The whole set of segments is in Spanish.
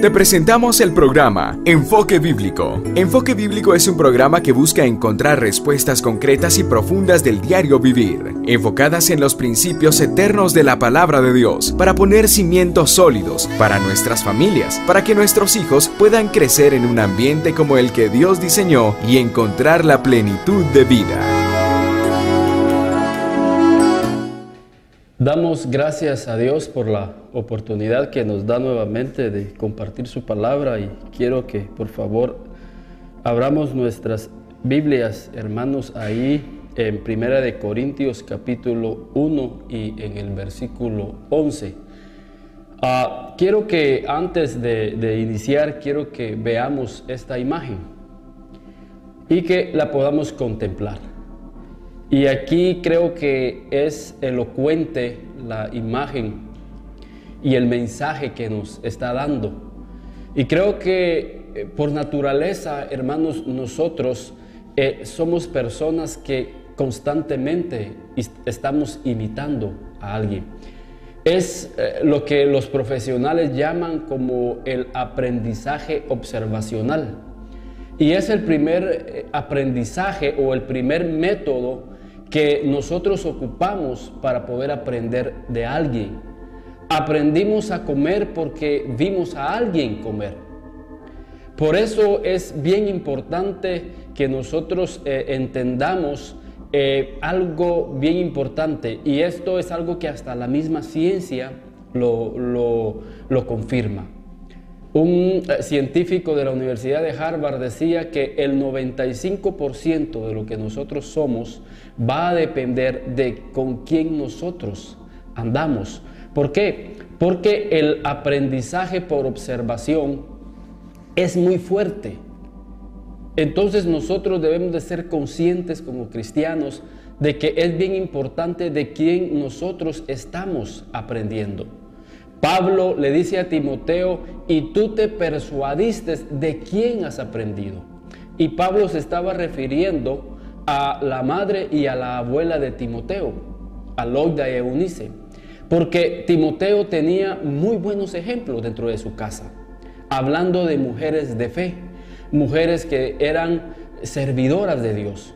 Te presentamos el programa Enfoque Bíblico. Enfoque Bíblico es un programa que busca encontrar respuestas concretas y profundas del diario vivir, enfocadas en los principios eternos de la palabra de Dios, para poner cimientos sólidos para nuestras familias, para que nuestros hijos puedan crecer en un ambiente como el que Dios diseñó y encontrar la plenitud de vida. Damos gracias a Dios por la oportunidad que nos da nuevamente de compartir su palabra, y quiero que por favor abramos nuestras Biblias, hermanos, ahí en 1 de Corintios capítulo 1 y en el versículo 11. Quiero que antes de iniciar, quiero que veamos esta imagen y que la podamos contemplar. Y aquí creo que es elocuente la imagen y el mensaje que nos está dando. Y creo que por naturaleza, hermanos, nosotros somos personas que constantemente estamos imitando a alguien. Es lo que los profesionales llaman como el aprendizaje observacional. Y es el primer aprendizaje o el primer método que nosotros ocupamos para poder aprender de alguien. Aprendimos a comer porque vimos a alguien comer. Por eso es bien importante que nosotros entendamos algo bien importante, y esto es algo que hasta la misma ciencia lo confirma. Un científico de la Universidad de Harvard decía que el 95% de lo que nosotros somos va a depender de con quién nosotros andamos. ¿Por qué? Porque el aprendizaje por observación es muy fuerte. Entonces nosotros debemos de ser conscientes como cristianos de que es bien importante de quién nosotros estamos aprendiendo. Pablo le dice a Timoteo: y tú te persuadiste de quién has aprendido. Y Pablo se estaba refiriendo a la madre y a la abuela de Timoteo, a Loida y Eunice, porque Timoteo tenía muy buenos ejemplos dentro de su casa, hablando de mujeres de fe, mujeres que eran servidoras de Dios.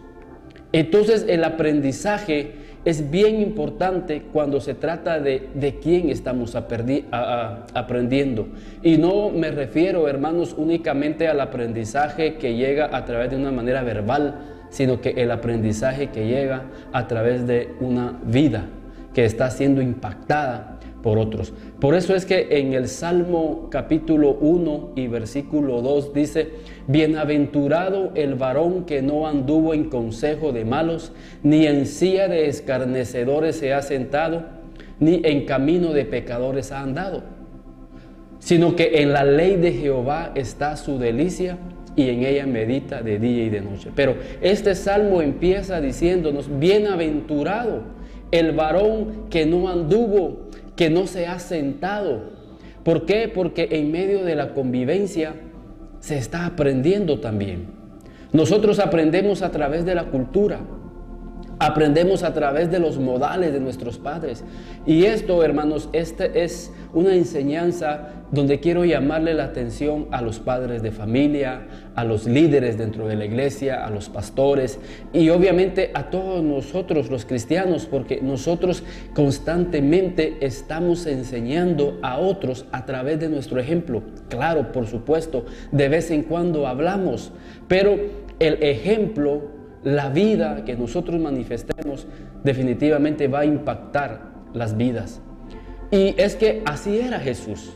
Entonces el aprendizaje es bien importante cuando se trata de quién estamos aprendiendo. Y no me refiero, hermanos, únicamente al aprendizaje que llega a través de una manera verbal, sino que el aprendizaje que llega a través de una vida que está siendo impactada por otros. Por eso es que en el Salmo capítulo 1 y versículo 2 dice: bienaventurado el varón que no anduvo en consejo de malos, ni en silla de escarnecedores se ha sentado, ni en camino de pecadores ha andado, sino que en la ley de Jehová está su delicia, y en ella medita de día y de noche. Pero este salmo empieza diciéndonos: bienaventurado el varón que no anduvo, que no se ha sentado. ¿Por qué? Porque en medio de la convivencia se está aprendiendo también. Nosotros aprendemos a través de la cultura, aprendemos a través de los modales de nuestros padres. Y esto, hermanos, este es una enseñanza donde quiero llamarle la atención a los padres de familia, a los líderes dentro de la iglesia, a los pastores y obviamente a todos nosotros los cristianos, porque nosotros constantemente estamos enseñando a otros a través de nuestro ejemplo. Claro, por supuesto, de vez en cuando hablamos, pero el ejemplo, la vida que nosotros manifestemos, definitivamente va a impactar las vidas. Y es que así era Jesús.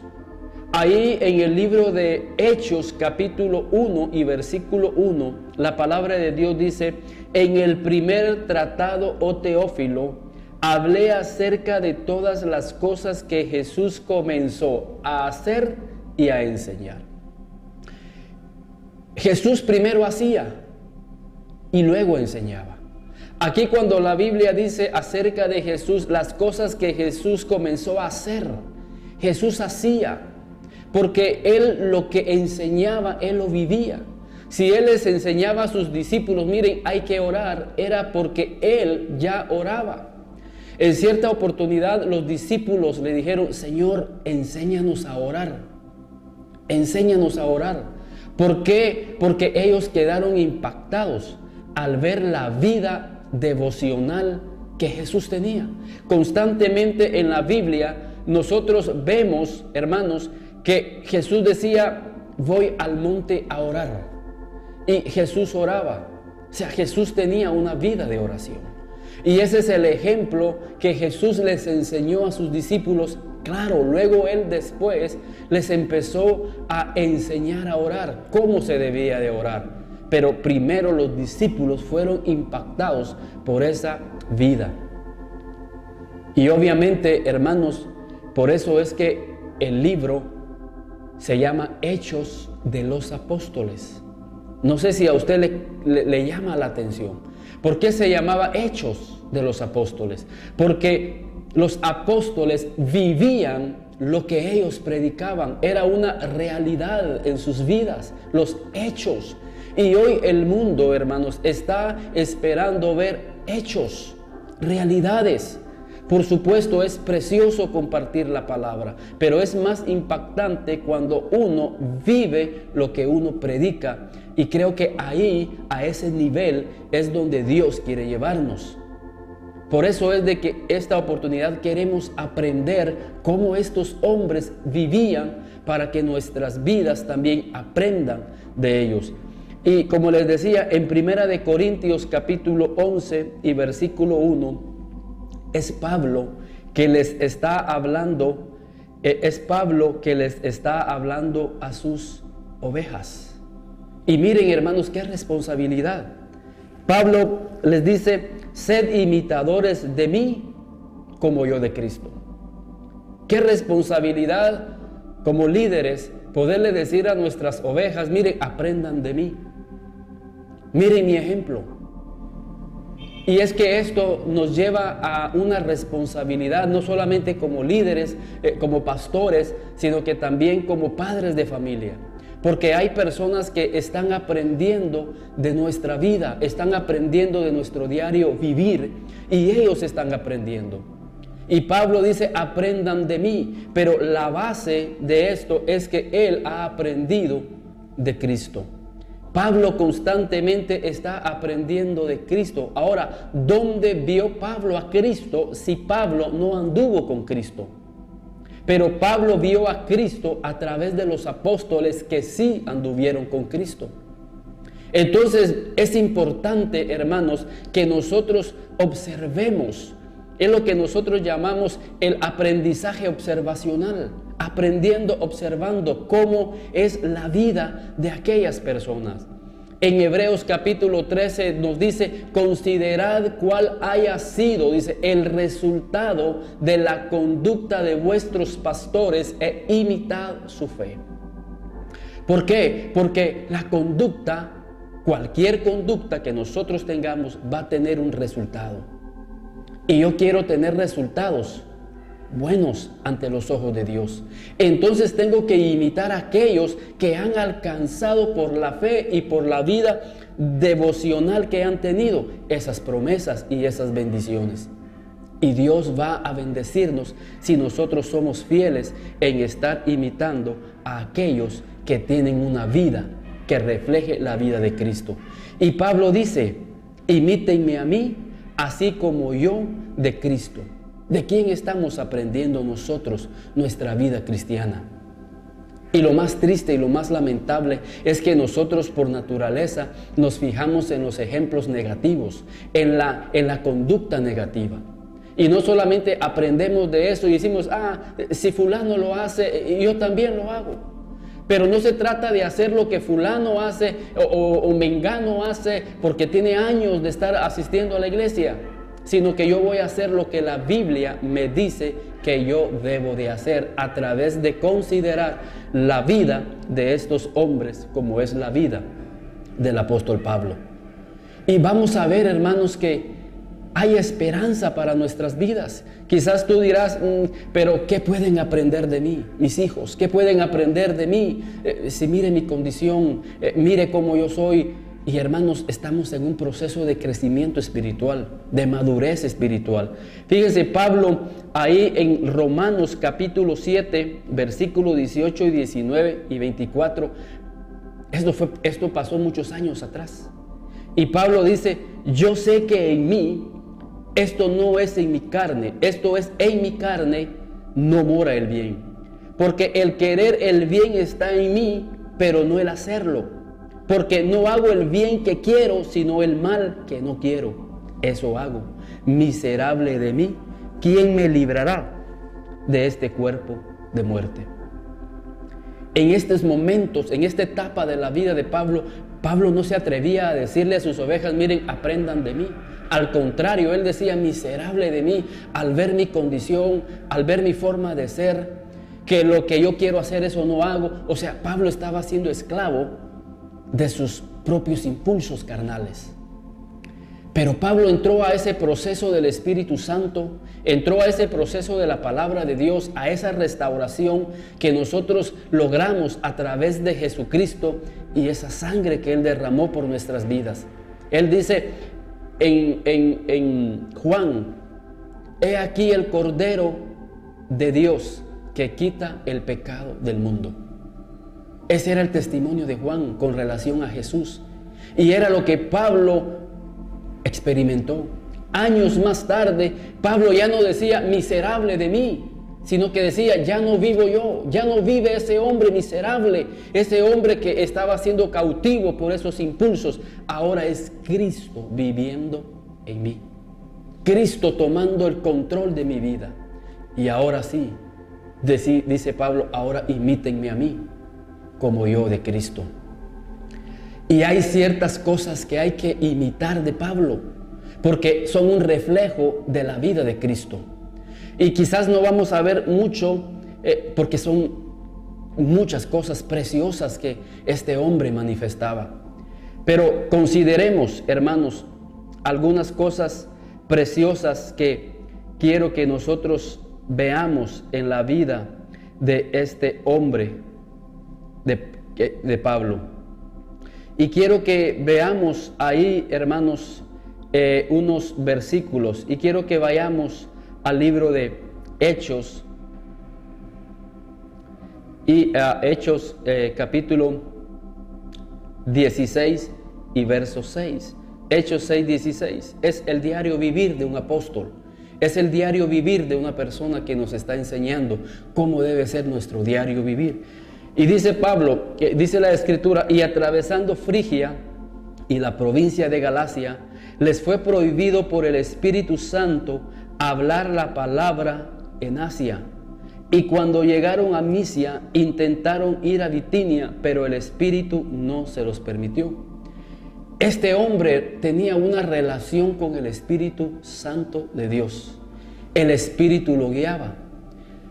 Ahí en el libro de Hechos capítulo 1 y versículo 1, la palabra de Dios dice: en el primer tratado, oh Teófilo, hablé acerca de todas las cosas que Jesús comenzó a hacer y a enseñar. Jesús primero hacía y luego enseñaba. Aquí cuando la Biblia dice acerca de Jesús, las cosas que Jesús comenzó a hacer, Jesús hacía, porque Él lo que enseñaba, Él lo vivía. Si Él les enseñaba a sus discípulos, miren, hay que orar, era porque Él ya oraba. En cierta oportunidad los discípulos le dijeron: Señor, enséñanos a orar. enséñanos a orar. ¿Por qué? Porque ellos quedaron impactados al ver la vida devocional que Jesús tenía. Constantemente en la Biblia nosotros vemos, hermanos, que Jesús decía, voy al monte a orar. Y Jesús oraba. O sea, Jesús tenía una vida de oración. Y ese es el ejemplo que Jesús les enseñó a sus discípulos. Claro, luego Él después les empezó a enseñar a orar, cómo se debía de orar. Pero primero los discípulos fueron impactados por esa vida. Y obviamente, hermanos, por eso es que el libro se llama Hechos de los Apóstoles. No sé si a usted le llama la atención. ¿Por qué se llamaba Hechos de los Apóstoles? Porque los apóstoles vivían lo que ellos predicaban. Era una realidad en sus vidas, los hechos. Y hoy el mundo, hermanos, está esperando ver hechos, realidades. Por supuesto, es precioso compartir la palabra, pero es más impactante cuando uno vive lo que uno predica. Y creo que ahí, a ese nivel, es donde Dios quiere llevarnos. Por eso es de que esta oportunidad queremos aprender cómo estos hombres vivían para que nuestras vidas también aprendan de ellos. Y como les decía, en 1 de Corintios capítulo 11 y versículo 1, es Pablo que les está hablando, a sus ovejas. Y miren, hermanos, qué responsabilidad. Pablo les dice, sed imitadores de mí como yo de Cristo. Qué responsabilidad como líderes poderle decir a nuestras ovejas, miren, aprendan de mí. Miren mi ejemplo. Y es que esto nos lleva a una responsabilidad, no solamente como líderes, como pastores, sino que también como padres de familia. Porque hay personas que están aprendiendo de nuestra vida, están aprendiendo de nuestro diario vivir, y ellos están aprendiendo. Y Pablo dice, aprendan de mí, pero la base de esto es que él ha aprendido de Cristo. Pablo constantemente está aprendiendo de Cristo. Ahora, ¿dónde vio Pablo a Cristo si Pablo no anduvo con Cristo? Pero Pablo vio a Cristo a través de los apóstoles que sí anduvieron con Cristo. Entonces es importante, hermanos, que nosotros observemos. Es lo que nosotros llamamos el aprendizaje observacional. Aprendiendo, observando cómo es la vida de aquellas personas. En Hebreos capítulo 13 nos dice, considerad cuál haya sido, dice, el resultado de la conducta de vuestros pastores e imitad su fe. ¿Por qué? Porque la conducta, cualquier conducta que nosotros tengamos va a tener un resultado. Y yo quiero tener resultados buenos ante los ojos de Dios. Entonces tengo que imitar a aquellos que han alcanzado por la fe y por la vida devocional que han tenido esas promesas y esas bendiciones. Y Dios va a bendecirnos si nosotros somos fieles en estar imitando a aquellos que tienen una vida que refleje la vida de Cristo. Y Pablo dice, imítenme a mí, así como yo de Cristo. ¿De quién estamos aprendiendo nosotros nuestra vida cristiana? Y lo más triste y lo más lamentable es que nosotros por naturaleza nos fijamos en los ejemplos negativos, en la conducta negativa. Y no solamente aprendemos de eso y decimos, si fulano lo hace, yo también lo hago. Pero no se trata de hacer lo que fulano hace o mengano hace porque tiene años de estar asistiendo a la iglesia, sino que yo voy a hacer lo que la Biblia me dice que yo debo de hacer a través de considerar la vida de estos hombres como es la vida del apóstol Pablo. Y vamos a ver, hermanos, que hay esperanza para nuestras vidas. Quizás tú dirás, pero ¿qué pueden aprender de mí, mis hijos? ¿Qué pueden aprender de mí? Si mire mi condición, mire cómo yo soy. Y hermanos, estamos en un proceso de crecimiento espiritual, de madurez espiritual. Fíjense, Pablo ahí en Romanos capítulo 7, versículos 18 y 19 y 24, esto pasó muchos años atrás. Y Pablo dice, yo sé que en mí, esto no es en mi carne, esto es en mi carne, no mora el bien. Porque el querer el bien está en mí, pero no el hacerlo. Porque no hago el bien que quiero, sino el mal que no quiero. Eso hago. Miserable de mí, ¿quién me librará de este cuerpo de muerte? En estos momentos, en esta etapa de la vida de Pablo, Pablo no se atrevía a decirle a sus ovejas, miren, aprendan de mí. Al contrario, él decía, miserable de mí, al ver mi condición, al ver mi forma de ser, que lo que yo quiero hacer eso no hago. O sea, Pablo estaba siendo esclavo de sus propios impulsos carnales. Pero Pablo entró a ese proceso del Espíritu Santo, entró a ese proceso de la palabra de Dios, a esa restauración que nosotros logramos a través de Jesucristo y esa sangre que Él derramó por nuestras vidas. Él dice en Juan, he aquí el Cordero de Dios que quita el pecado del mundo. Ese era el testimonio de Juan con relación a Jesús. Y era lo que Pablo experimentó. Años más tarde, Pablo ya no decía miserable de mí, sino que decía, ya no vivo yo, ya no vive ese hombre miserable, ese hombre que estaba siendo cautivo por esos impulsos. Ahora es Cristo viviendo en mí. Cristo tomando el control de mi vida. Y ahora sí, dice Pablo, ahora imítenme a mí, como yo de Cristo. Y hay ciertas cosas que hay que imitar de Pablo, porque son un reflejo de la vida de Cristo. Y quizás no vamos a ver mucho, porque son muchas cosas preciosas que este hombre manifestaba. Pero consideremos, hermanos, algunas cosas preciosas que quiero que nosotros veamos en la vida de este hombre de Pablo. Y quiero que veamos ahí, hermanos, unos versículos, y quiero que vayamos al libro de Hechos, y Hechos capítulo 16 y verso 6. Hechos 6:16 es el diario vivir de un apóstol. Es el diario vivir de una persona que nos está enseñando cómo debe ser nuestro diario vivir. Y dice Pablo, que dice la Escritura, y atravesando Frigia y la provincia de Galacia, les fue prohibido por el Espíritu Santo hablar la palabra en Asia. Y cuando llegaron a Misia, intentaron ir a Bitinia, pero el Espíritu no se los permitió. Este hombre tenía una relación con el Espíritu Santo de Dios. El Espíritu lo guiaba.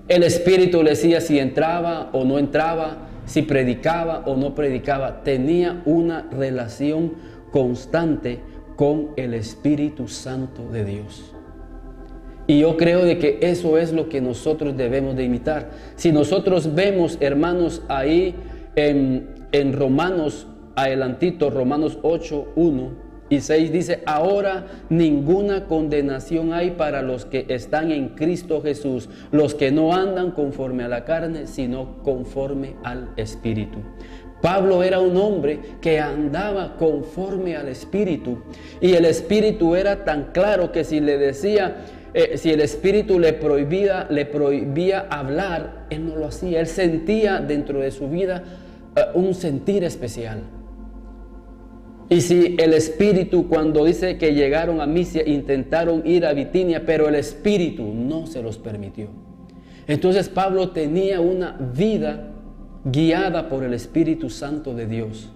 El Espíritu le decía si entraba o no entraba, si predicaba o no predicaba. Tenía una relación constante con el Espíritu Santo de Dios. Y yo creo de que eso es lo que nosotros debemos de imitar. Si nosotros vemos, hermanos, ahí en Romanos, adelantito, Romanos 8, 1 y 6 dice, ahora ninguna condenación hay para los que están en Cristo Jesús, los que no andan conforme a la carne, sino conforme al Espíritu. Pablo era un hombre que andaba conforme al Espíritu, y el Espíritu era tan claro que si le decía, si el Espíritu le prohibía hablar, él no lo hacía. Él sentía dentro de su vida un sentir especial. Y si el Espíritu, cuando dice que llegaron a Misia, intentaron ir a Bitinia, pero el Espíritu no se los permitió. Entonces Pablo tenía una vida guiada por el Espíritu Santo de Dios.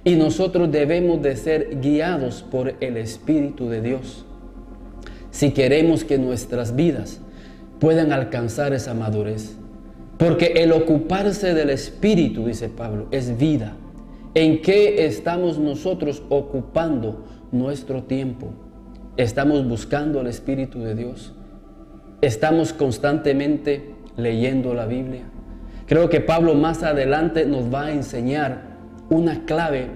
Y nosotros debemos de ser guiados por el Espíritu de Dios, si queremos que nuestras vidas puedan alcanzar esa madurez. Porque el ocuparse del Espíritu, dice Pablo, es vida. ¿En qué estamos nosotros ocupando nuestro tiempo? ¿Estamos buscando al Espíritu de Dios? ¿Estamos constantemente leyendo la Biblia? Creo que Pablo más adelante nos va a enseñar una clave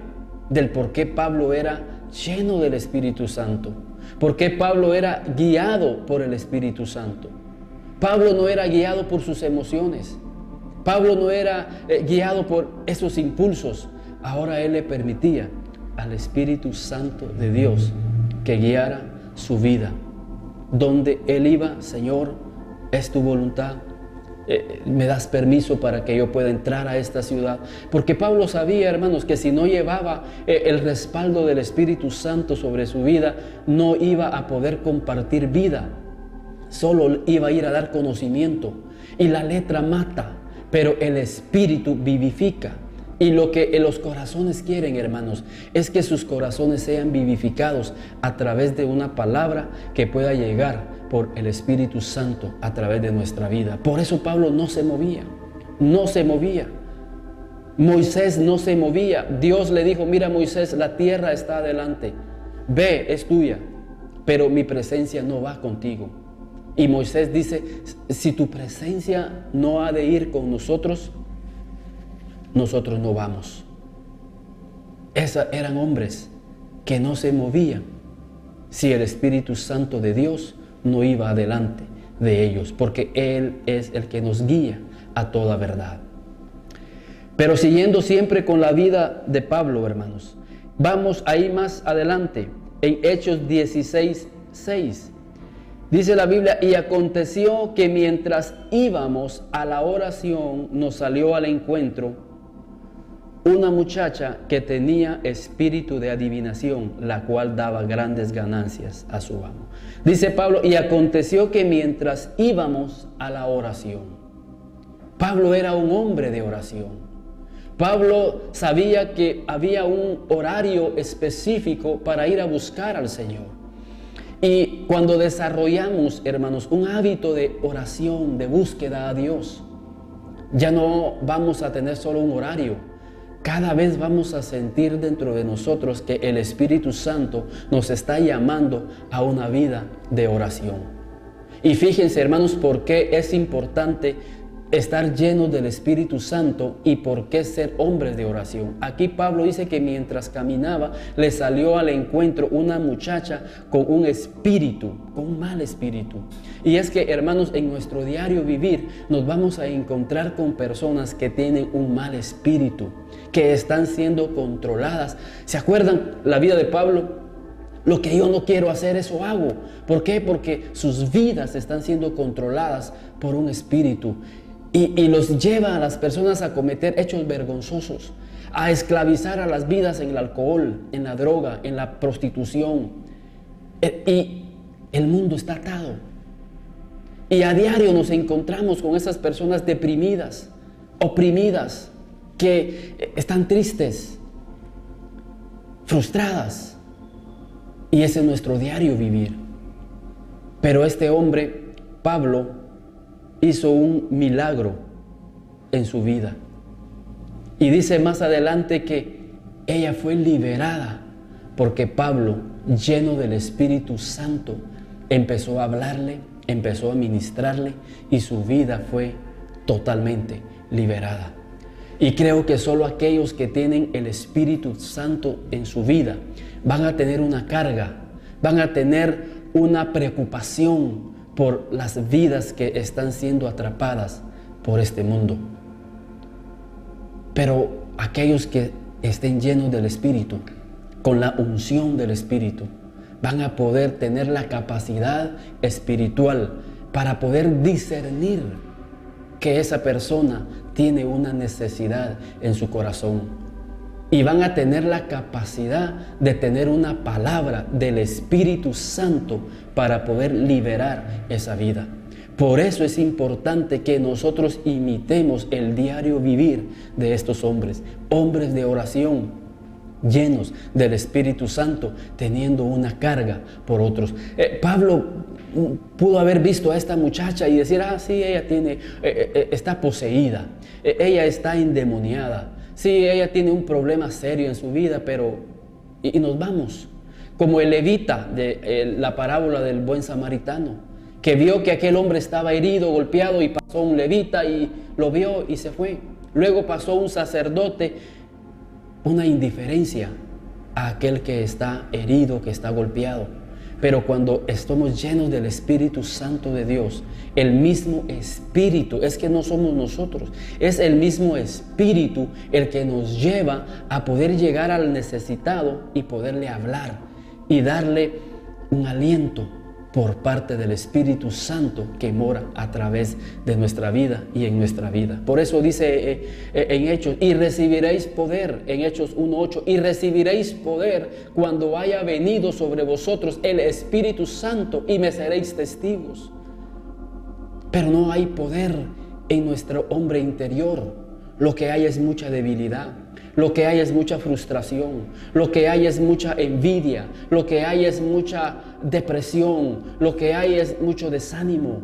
del por qué Pablo era lleno del Espíritu Santo, por qué Pablo era guiado por el Espíritu Santo. Pablo no era guiado por sus emociones, Pablo no era guiado por esos impulsos. Ahora él le permitía al Espíritu Santo de Dios que guiara su vida. Donde él iba, Señor, es tu voluntad. Me das permiso para que yo pueda entrar a esta ciudad. Porque Pablo sabía, hermanos, que si no llevaba el respaldo del Espíritu Santo sobre su vida, no iba a poder compartir vida. Solo iba a ir a dar conocimiento. Y la letra mata, pero el Espíritu vivifica. Y lo que los corazones quieren, hermanos, es que sus corazones sean vivificados a través de una palabra que pueda llegar por el Espíritu Santo a través de nuestra vida. Por eso Pablo no se movía, no se movía. Moisés no se movía. Dios le dijo, mira Moisés, la tierra está adelante, ve, es tuya, pero mi presencia no va contigo. Y Moisés dice, si tu presencia no ha de ir con nosotros, nosotros no vamos. Eran hombres que no se movían si el Espíritu Santo de Dios no iba adelante de ellos, porque Él es el que nos guía a toda verdad. Pero siguiendo siempre con la vida de Pablo, hermanos, vamos ahí más adelante, en Hechos 16:6. Dice la Biblia, y aconteció que mientras íbamos a la oración, nos salió al encuentro una muchacha que tenía espíritu de adivinación, la cual daba grandes ganancias a su amo. Dice Pablo, y aconteció que mientras íbamos a la oración. Pablo era un hombre de oración. Pablo sabía que había un horario específico para ir a buscar al Señor. Y cuando desarrollamos, hermanos, un hábito de oración, de búsqueda a Dios, ya no vamos a tener solo un horario. Cada vez vamos a sentir dentro de nosotros que el Espíritu Santo nos está llamando a una vida de oración. Y fíjense, hermanos, por qué es importante estar llenos del Espíritu Santo y por qué ser hombres de oración. Aquí Pablo dice que mientras caminaba le salió al encuentro una muchacha con un espíritu, con un mal espíritu. Y es que, hermanos, en nuestro diario vivir nos vamos a encontrar con personas que tienen un mal espíritu, que están siendo controladas. ¿Se acuerdan la vida de Pablo? Lo que yo no quiero hacer, eso hago. ¿Por qué? Porque sus vidas están siendo controladas por un espíritu. Y los lleva a las personas a cometer hechos vergonzosos, a esclavizar a las vidas en el alcohol, en la droga, en la prostitución. Y el mundo está atado. Y a diario nos encontramos con esas personas deprimidas, oprimidas, que están tristes, frustradas. Y ese es nuestro diario vivir. Pero este hombre, Pablo, hizo un milagro en su vida. Y dice más adelante que ella fue liberada porque Pablo, lleno del Espíritu Santo, empezó a hablarle, empezó a ministrarle y su vida fue totalmente liberada. Y creo que solo aquellos que tienen el Espíritu Santo en su vida van a tener una carga, van a tener una preocupación por las vidas que están siendo atrapadas por este mundo. Pero aquellos que estén llenos del Espíritu, con la unción del Espíritu, van a poder tener la capacidad espiritual para poder discernir que esa persona tiene una necesidad en su corazón. Y van a tener la capacidad de tener una palabra del Espíritu Santo para poder liberar esa vida. Por eso es importante que nosotros imitemos el diario vivir de estos hombres, hombres de oración, llenos del Espíritu Santo, teniendo una carga por otros. Pablo pudo haber visto a esta muchacha y decir, sí, ella está poseída, ella está endemoniada. Sí, ella tiene un problema serio en su vida, pero... Y nos vamos. Como el levita de la parábola del buen samaritano, que vio que aquel hombre estaba herido, golpeado, y pasó un levita y lo vio y se fue. Luego pasó un sacerdote, una indiferencia. a aquel que está herido, que está golpeado. Pero cuando estamos llenos del Espíritu Santo de Dios, el mismo Espíritu, es que no somos nosotros, es el mismo Espíritu el que nos lleva a poder llegar al necesitado y poderle hablar y darle un aliento por parte del Espíritu Santo que mora a través de nuestra vida y en nuestra vida. Por eso dice en Hechos, y recibiréis poder, en Hechos 1:8, y recibiréis poder cuando haya venido sobre vosotros el Espíritu Santo y me seréis testigos. Pero no hay poder en nuestro hombre interior. Lo que hay es mucha debilidad. Lo que hay es mucha frustración, lo que hay es mucha envidia, lo que hay es mucha depresión, lo que hay es mucho desánimo,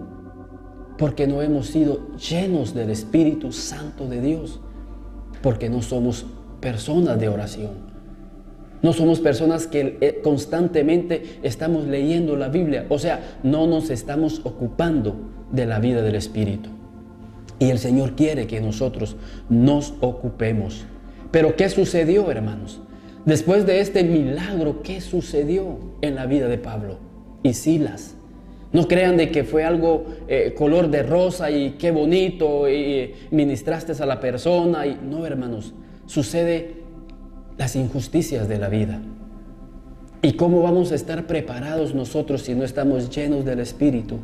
porque no hemos sido llenos del Espíritu Santo de Dios, porque no somos personas de oración, no somos personas que constantemente estamos leyendo la Biblia, o sea, no nos estamos ocupando de la vida del Espíritu. Y el Señor quiere que nosotros nos ocupemos. Pero ¿qué sucedió, hermanos? Después de este milagro, ¿qué sucedió en la vida de Pablo y Silas? No crean de que fue algo color de rosa y qué bonito y ministraste a la persona. No, hermanos, sucede las injusticias de la vida. ¿Y cómo vamos a estar preparados nosotros si no estamos llenos del Espíritu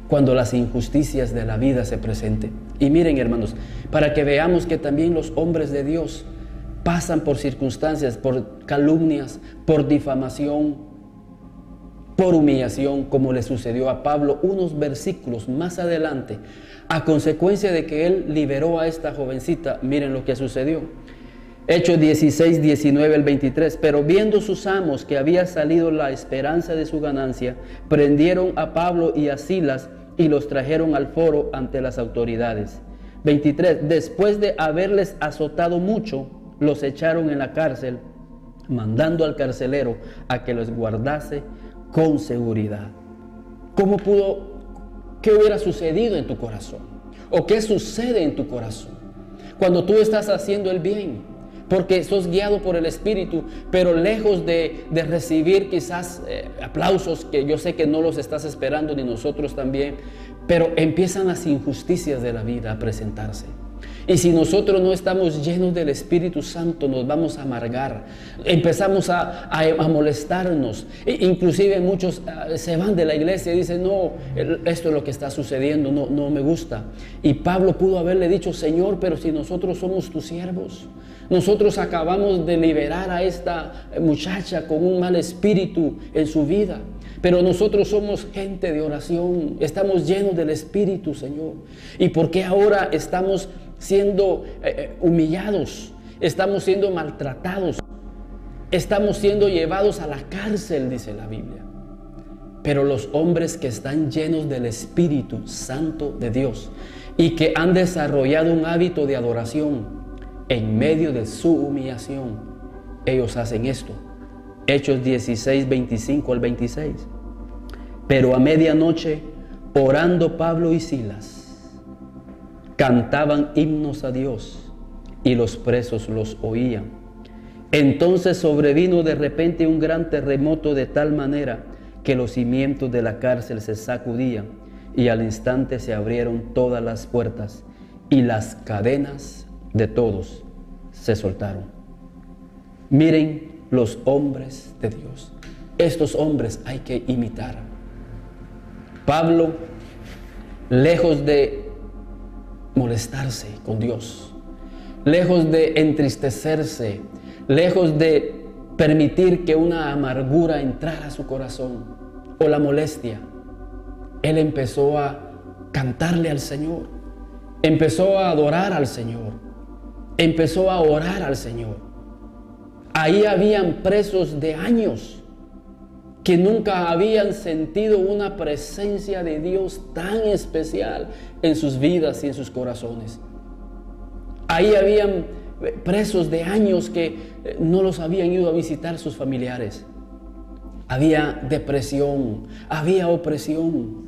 cuando las injusticias de la vida se presenten? Y miren, hermanos, para que veamos que también los hombres de Dios pasan por circunstancias, por calumnias, por difamación, por humillación, como le sucedió a Pablo unos versículos más adelante, a consecuencia de que él liberó a esta jovencita. Miren lo que sucedió. Hechos 16, 19 al 23. Pero viendo sus amos que había salido la esperanza de su ganancia, prendieron a Pablo y a Silas y los trajeron al foro ante las autoridades. 23. Después de haberles azotado mucho, los echaron en la cárcel, mandando al carcelero a que los guardase con seguridad. ¿Cómo pudo? ¿Qué hubiera sucedido en tu corazón? ¿O qué sucede en tu corazón cuando tú estás haciendo el bien? Porque sos guiado por el Espíritu, pero lejos de recibir quizás aplausos, que yo sé que no los estás esperando, ni nosotros también, pero empiezan las injusticias de la vida a presentarse. Y si nosotros no estamos llenos del Espíritu Santo, nos vamos a amargar, empezamos a molestarnos. Inclusive muchos se van de la iglesia y dicen, no, esto es lo que está sucediendo, no me gusta. Y Pablo pudo haberle dicho, Señor, pero si nosotros somos tus siervos, nosotros acabamos de liberar a esta muchacha con un mal espíritu en su vida, pero nosotros somos gente de oración, estamos llenos del Espíritu, Señor. ¿Y por qué ahora estamos siendo humillados? Estamos siendo maltratados, estamos siendo llevados a la cárcel, dice la Biblia. Pero los hombres que están llenos del Espíritu Santo de Dios y que han desarrollado un hábito de adoración, en medio de su humillación, ellos hacen esto. Hechos 16, 25 al 26. Pero a medianoche, orando Pablo y Silas, cantaban himnos a Dios y los presos los oían. Entonces sobrevino de repente un gran terremoto, de tal manera que los cimientos de la cárcel se sacudían y al instante se abrieron todas las puertas y las cadenas de todos se soltaron. Miren los hombres de Dios. Estos hombres hay que imitar. Pablo, lejos de molestarse con Dios, lejos de entristecerse, lejos de permitir que una amargura entrara a su corazón o la molestia, él empezó a cantarle al Señor, empezó a adorar al Señor, empezó a orar al Señor. Ahí habían presos de años que nunca habían sentido una presencia de Dios tan especial en sus vidas y en sus corazones. Ahí habían presos de años que no los habían ido a visitar sus familiares. Había depresión, había opresión,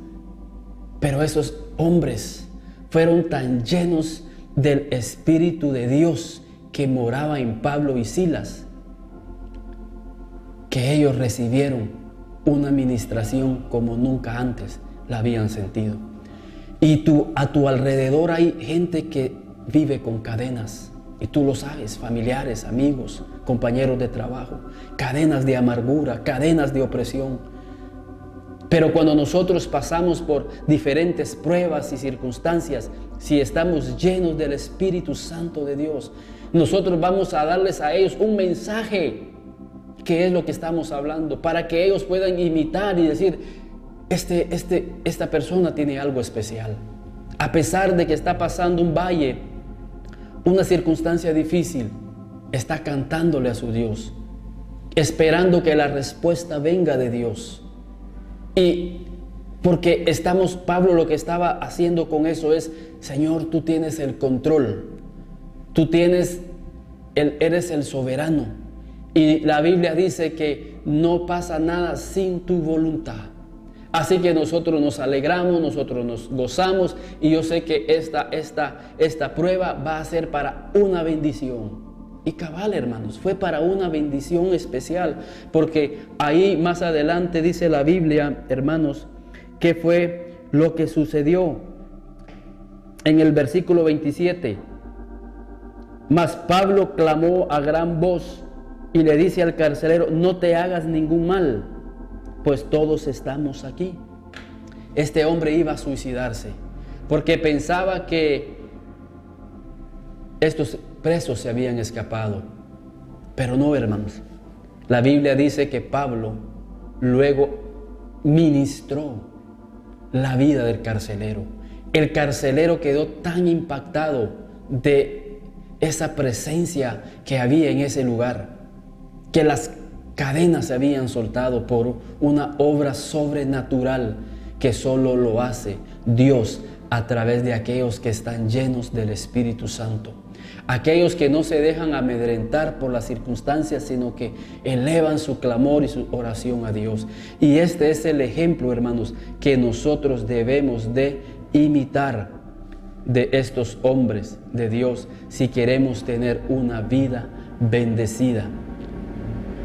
pero esos hombres fueron tan llenos del Espíritu de Dios que moraba en Pablo y Silas, que ellos recibieron una administración como nunca antes la habían sentido. Y a tu alrededor hay gente que vive con cadenas, y tú lo sabes, familiares, amigos, compañeros de trabajo, cadenas de amargura, cadenas de opresión. Pero cuando nosotros pasamos por diferentes pruebas y circunstancias, si estamos llenos del Espíritu Santo de Dios, nosotros vamos a darles a ellos un mensaje, que es lo que estamos hablando, para que ellos puedan imitar y decir, esta persona tiene algo especial. A pesar de que está pasando un valle, una circunstancia difícil, está cantándole a su Dios, esperando que la respuesta venga de Dios. Y porque Pablo lo que estaba haciendo con eso es, Señor, tú tienes el control, tú eres el soberano. Y la Biblia dice que no pasa nada sin tu voluntad. Así que nosotros nos alegramos, nosotros nos gozamos, y yo sé que esta prueba va a ser para una bendición. Y cabal, hermanos, fue para una bendición especial, porque ahí más adelante dice la Biblia, hermanos, que fue lo que sucedió en el versículo 27. Mas Pablo clamó a gran voz y le dice al carcelero, no te hagas ningún mal, pues todos estamos aquí. Este hombre iba a suicidarse porque pensaba que estos presos se habían escapado. Pero no, hermanos. La Biblia dice que Pablo luego ministró la vida del carcelero. El carcelero quedó tan impactado de esa presencia que había en ese lugar, que las cadenas se habían soltado por una obra sobrenatural que solo lo hace Dios a través de aquellos que están llenos del Espíritu Santo. Aquellos que no se dejan amedrentar por las circunstancias, sino que elevan su clamor y su oración a Dios. Y este es el ejemplo, hermanos, que nosotros debemos de imitar de estos hombres de Dios si queremos tener una vida bendecida.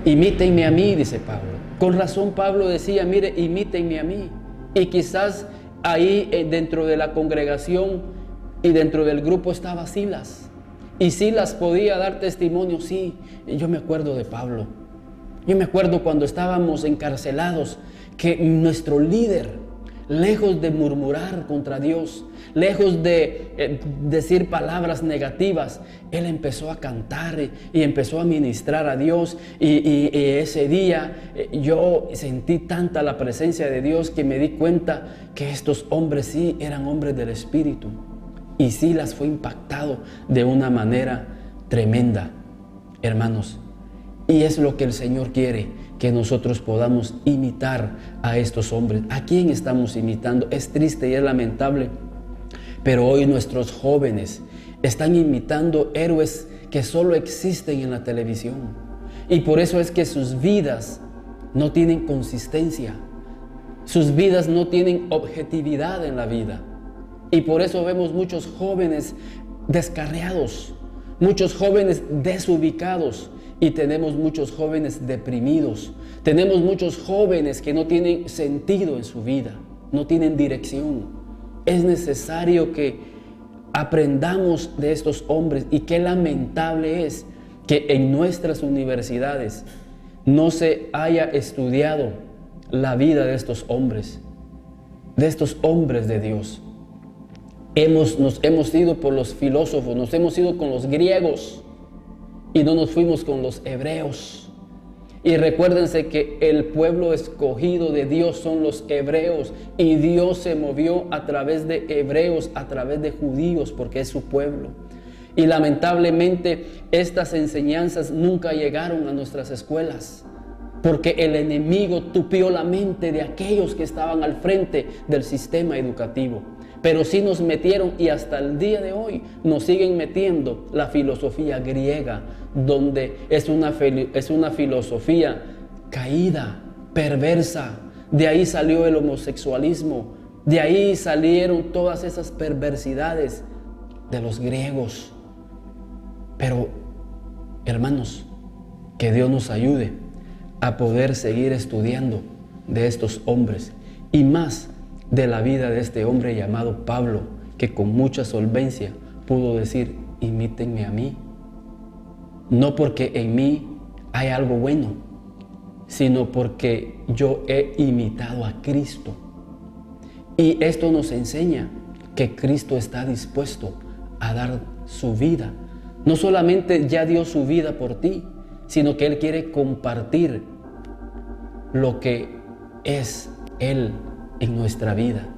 Imítenme a mí, dice Pablo. Con razón Pablo decía, mire, imítenme a mí. Y quizás ahí dentro de la congregación y dentro del grupo estaba Silas. Y Silas podía dar testimonio, sí, yo me acuerdo de Pablo. Yo me acuerdo cuando estábamos encarcelados, que nuestro líder, lejos de murmurar contra Dios, lejos de decir palabras negativas, él empezó a cantar y empezó a ministrar a Dios. Y ese día yo sentí tanta la presencia de Dios que me di cuenta que estos hombres sí eran hombres del Espíritu. Y Silas fue impactado de una manera tremenda, hermanos. Y es lo que el Señor quiere, que nosotros podamos imitar a estos hombres. ¿A quién estamos imitando? Es triste y es lamentable, pero hoy nuestros jóvenes están imitando héroes que solo existen en la televisión. Y por eso es que sus vidas no tienen consistencia. Sus vidas no tienen objetividad en la vida. Y por eso vemos muchos jóvenes descarriados, muchos jóvenes desubicados, y tenemos muchos jóvenes deprimidos. Tenemos muchos jóvenes que no tienen sentido en su vida, no tienen dirección. Es necesario que aprendamos de estos hombres, y qué lamentable es que en nuestras universidades no se haya estudiado la vida de estos hombres de Dios. Nos hemos ido por los filósofos, nos hemos ido con los griegos y no nos fuimos con los hebreos. Y recuérdense que el pueblo escogido de Dios son los hebreos, y Dios se movió a través de hebreos, a través de judíos, porque es su pueblo. Y lamentablemente estas enseñanzas nunca llegaron a nuestras escuelas, porque el enemigo tupió la mente de aquellos que estaban al frente del sistema educativo. Pero sí nos metieron, y hasta el día de hoy nos siguen metiendo la filosofía griega, donde es una filosofía caída, perversa. De ahí salió el homosexualismo, de ahí salieron todas esas perversidades de los griegos. Pero, hermanos, que Dios nos ayude a poder seguir estudiando de estos hombres y más de la vida de este hombre llamado Pablo, que con mucha solvencia pudo decir: imítenme a mí. No porque en mí hay algo bueno, sino porque yo he imitado a Cristo. Y esto nos enseña que Cristo está dispuesto a dar su vida. No solamente ya dio su vida por ti, sino que Él quiere compartir lo que es Él en nuestra vida.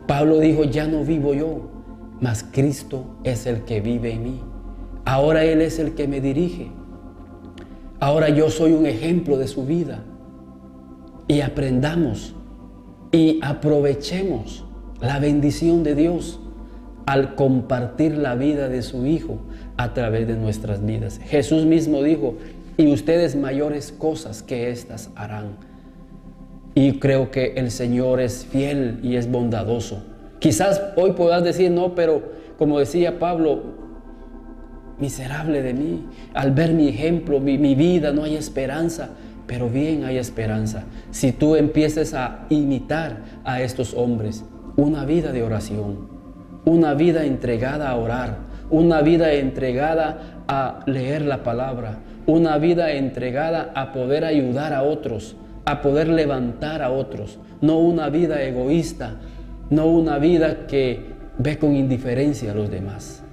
Pablo dijo: ya no vivo yo, mas Cristo es el que vive en mí. Ahora Él es el que me dirige. Ahora yo soy un ejemplo de su vida. Y aprendamos y aprovechemos la bendición de Dios al compartir la vida de su Hijo a través de nuestras vidas. Jesús mismo dijo: y ustedes mayores cosas que estas harán. Y creo que el Señor es fiel y es bondadoso. Quizás hoy puedas decir: no, pero como decía Pablo, miserable de mí, al ver mi ejemplo, mi vida, no hay esperanza. Pero bien, hay esperanza si tú empieces a imitar a estos hombres. Una vida de oración, una vida entregada a orar, una vida entregada a leer la palabra, una vida entregada a poder ayudar a otros, a poder levantar a otros. No una vida egoísta, no una vida que ve con indiferencia a los demás.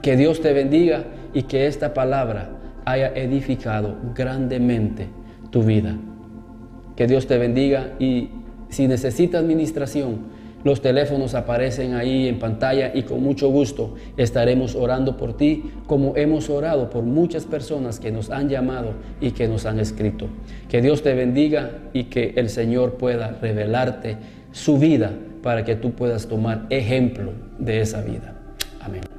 Que Dios te bendiga y que esta palabra haya edificado grandemente tu vida. Que Dios te bendiga, y si necesitas administración, los teléfonos aparecen ahí en pantalla y con mucho gusto estaremos orando por ti, como hemos orado por muchas personas que nos han llamado y que nos han escrito. Que Dios te bendiga y que el Señor pueda revelarte su vida para que tú puedas tomar ejemplo de esa vida. Amén.